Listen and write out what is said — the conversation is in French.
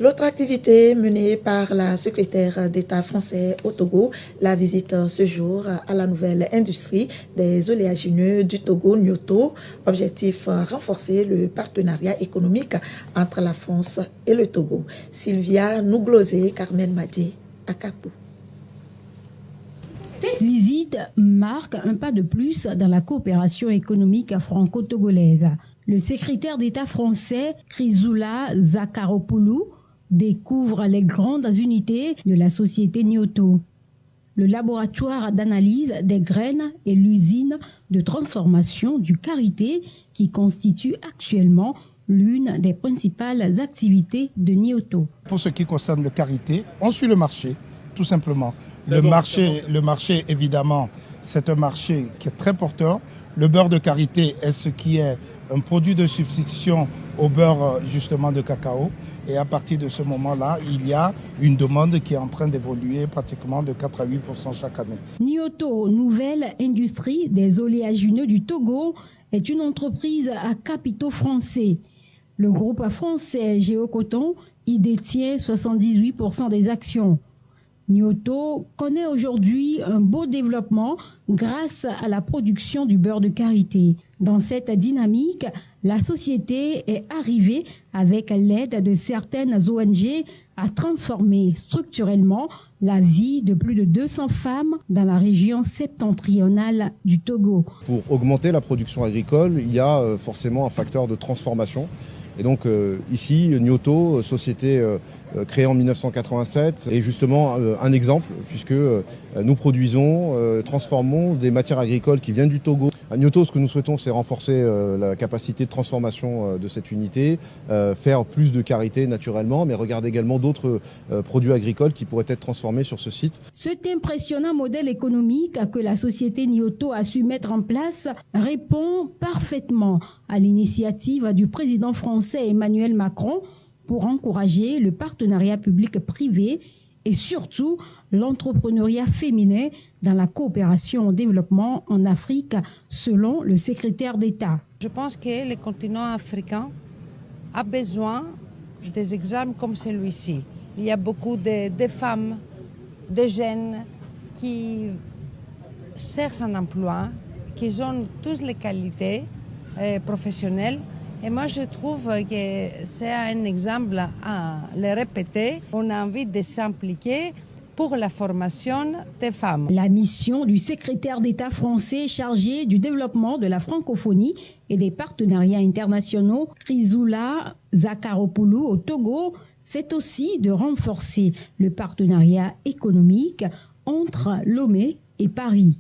L'autre activité menée par la secrétaire d'État français au Togo, la visite ce jour à la nouvelle industrie des oléagineux du Togo, Nyoto. Objectif, renforcer le partenariat économique entre la France et le Togo. Sylvia Nouglosé, Carmen Madi, Akapo. Cette visite marque un pas de plus dans la coopération économique franco-togolaise. Le secrétaire d'État français, Chrysoula Zakharopoulou, découvre les grandes unités de la société Nyoto, le laboratoire d'analyse des graines et l'usine de transformation du karité qui constitue actuellement l'une des principales activités de Nyoto. Pour ce qui concerne le karité, on suit le marché, tout simplement. Le marché, évidemment, c'est un marché qui est très porteur. Le beurre de karité est ce qui est un produit de substitution au beurre justement de cacao. Et à partir de ce moment-là, il y a une demande qui est en train d'évoluer pratiquement de 4 à 8% chaque année. Nyoto, nouvelle industrie des oléagineux du Togo, est une entreprise à capitaux français. Le groupe français Géocoton y détient 78% des actions. Nyoto connaît aujourd'hui un beau développement grâce à la production du beurre de karité. Dans cette dynamique, la société est arrivée, avec l'aide de certaines ONG, à transformer structurellement la vie de plus de 200 femmes dans la région septentrionale du Togo. Pour augmenter la production agricole, il y a forcément un facteur de transformation. Et donc ici, Nyoto, société créée en 1987, est justement un exemple, puisque nous produisons, transformons des matières agricoles qui viennent du Togo. À Nyoto, ce que nous souhaitons, c'est renforcer la capacité de transformation de cette unité, faire plus de karité naturellement, mais regarder également d'autres produits agricoles qui pourraient être transformés sur ce site. Cet impressionnant modèle économique que la société Nyoto a su mettre en place répond parfaitement à l'initiative du président français Emmanuel Macron pour encourager le partenariat public-privé et surtout l'entrepreneuriat féminin dans la coopération au développement en Afrique, selon le secrétaire d'État. Je pense que le continent africain a besoin des exemples comme celui-ci. Il y a beaucoup de femmes, de jeunes qui cherchent un emploi, qui ont toutes les qualités professionnelles. Et moi, je trouve que c'est un exemple à le répéter. On a envie de s'impliquer pour la formation des femmes. La mission du secrétaire d'État français chargé du développement de la francophonie et des partenariats internationaux, Chrysoula Zakharopoulou au Togo, c'est aussi de renforcer le partenariat économique entre Lomé et Paris.